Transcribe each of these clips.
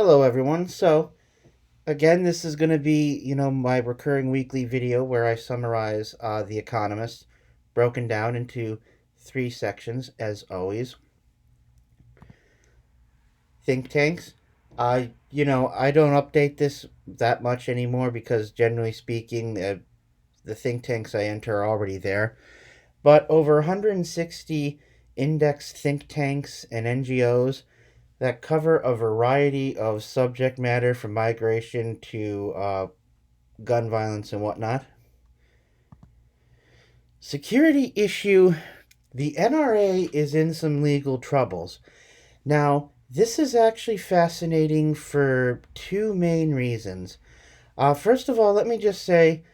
Hello, everyone. So, again, this is going to be, my recurring weekly video where I summarize The Economist, broken down into three sections, as always. Think tanks. I don't update this that much anymore because, generally speaking, the think tanks I enter are already there. But over 160 indexed think tanks and NGOs that cover a variety of subject matter from migration to gun violence and whatnot. Security issue. The NRA is in some legal troubles. Now, this is actually fascinating for two main reasons. First of all, let me just say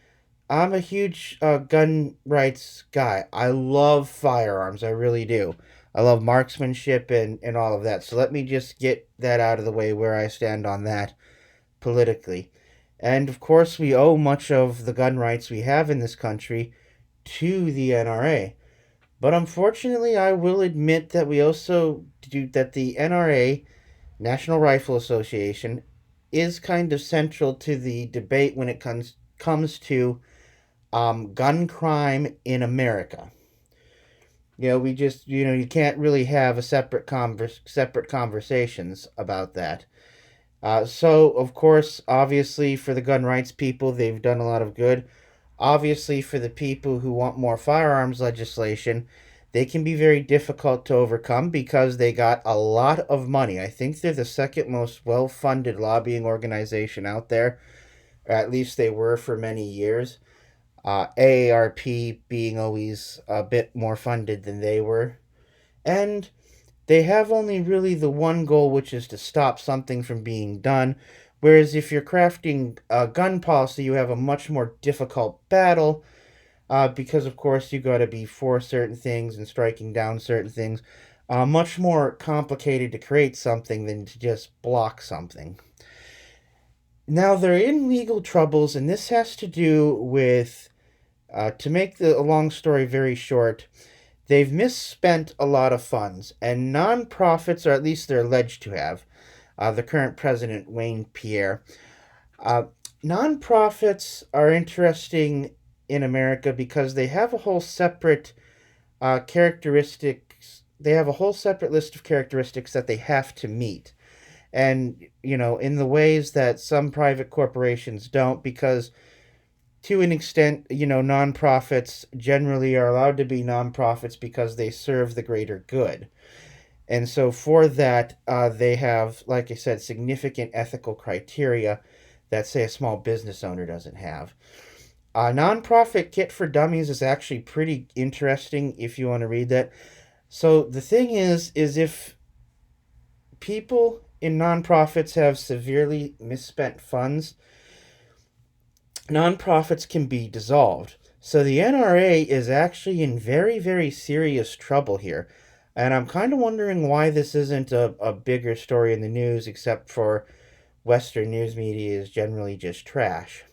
I'm a huge gun rights guy. I love firearms, I really do. I love marksmanship and all of that. So let me just get that out of the way where I stand on that politically. And of course, we owe much of the gun rights we have in this country to the NRA. But unfortunately, I will admit that we also do that the NRA, National Rifle Association, is kind of central to the debate when it comes to gun crime in America. We just you can't really have a separate conversations about that. So of course, obviously, for the gun rights people, they've done a lot of good. Obviously, for the people who want more firearms legislation, they can be very difficult to overcome because they got a lot of money. I think they're the second most well funded lobbying organization out there, or at least they were for many years. AARP being always a bit more funded than they were. And they have only really the one goal, which is to stop something from being done. Whereas if you're crafting a gun policy, you have a much more difficult battle because, of course, you got to be for certain things and striking down certain things. Much more complicated to create something than to just block something. Now, they're in legal troubles, and this has to do with, to make a long story very short, they've misspent a lot of funds, and nonprofits, or at least they're alleged to have, the current president, Wayne Pierre. Uh, Nonprofits are interesting in America because they have a whole separate characteristics. They have a whole separate list of characteristics that they have to meet. And, in the ways that some private corporations don't, because to an extent, nonprofits generally are allowed to be nonprofits because they serve the greater good. And so for that, they have, like I said, significant ethical criteria that, say, a small business owner doesn't have. Nonprofit Kit for Dummies is actually pretty interesting if you want to read that. So the thing is if people in nonprofits have severely misspent funds, nonprofits can be dissolved. So the NRA is actually in very, very serious trouble here. And I'm kind of wondering why this isn't a bigger story in the news, except for Western news media is generally just trash.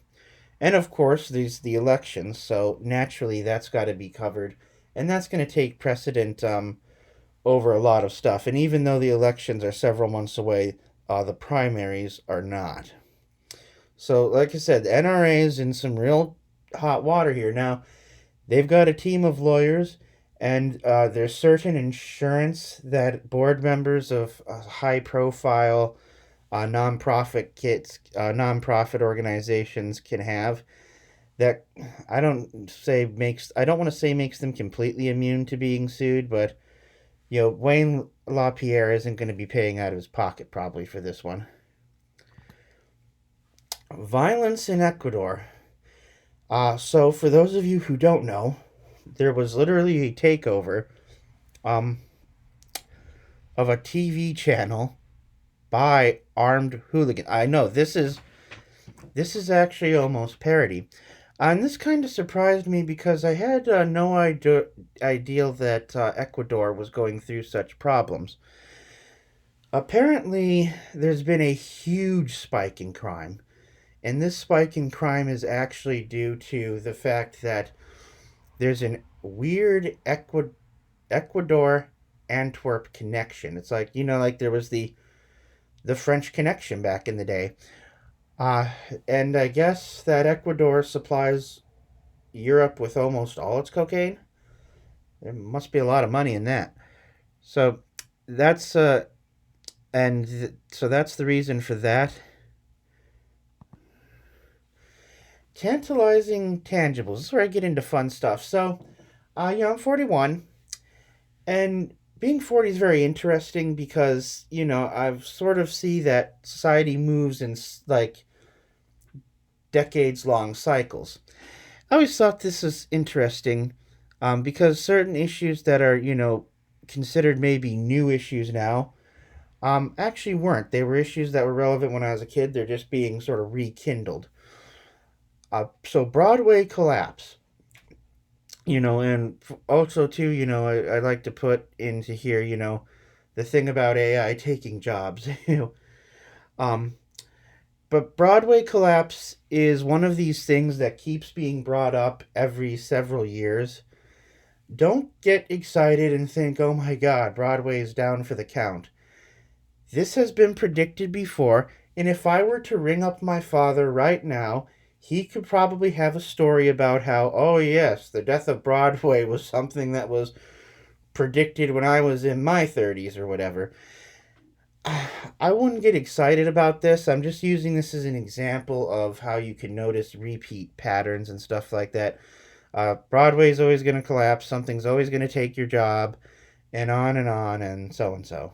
And of course, there's the elections, so naturally that's got to be covered. And that's going to take precedent over a lot of stuff. And even though the elections are several months away, the primaries are not. So, like I said, the NRA is in some real hot water here. Now, they've got a team of lawyers, and there's certain insurance that board members of high profile nonprofit organizations can have that I don't want to say makes them completely immune to being sued, but Wayne LaPierre isn't going to be paying out of his pocket probably for this one. Violence in Ecuador. So for those of you who don't know, there was literally a takeover um, of a TV channel by armed hooligans. I know this is actually almost parody. And this kind of surprised me because I had no idea that Ecuador was going through such problems. Apparently, there's been a huge spike in crime. And this spike in crime is actually due to the fact that there's an weird Ecuador Antwerp connection. It's like, like there was the the French Connection back in the day. Uh, and I guess that Ecuador supplies Europe with almost all its cocaine. There must be a lot of money in that. So that's so that's the reason for that. Tantalizing tangibles. This is where I get into fun stuff. So, I'm 41, and being 40 is very interesting because I've sort of see that society moves in like decades long cycles. I always thought this was interesting, because certain issues that are considered maybe new issues now, actually weren't. They were issues that were relevant when I was a kid. They're just being sort of rekindled. So Broadway collapse, and also too, I like to put into here, the thing about AI taking jobs. Um, but Broadway collapse is one of these things that keeps being brought up every several years. Don't get excited and think, oh my god, Broadway is down for the count. This has been predicted before, and if I were to ring up my father right now, he could probably have a story about how, oh yes, the death of Broadway was something that was predicted when I was in my 30s or whatever. I wouldn't get excited about this. I'm just using this as an example of how you can notice repeat patterns and stuff like that. Broadway's always going to collapse, something's always going to take your job, and on and so and so.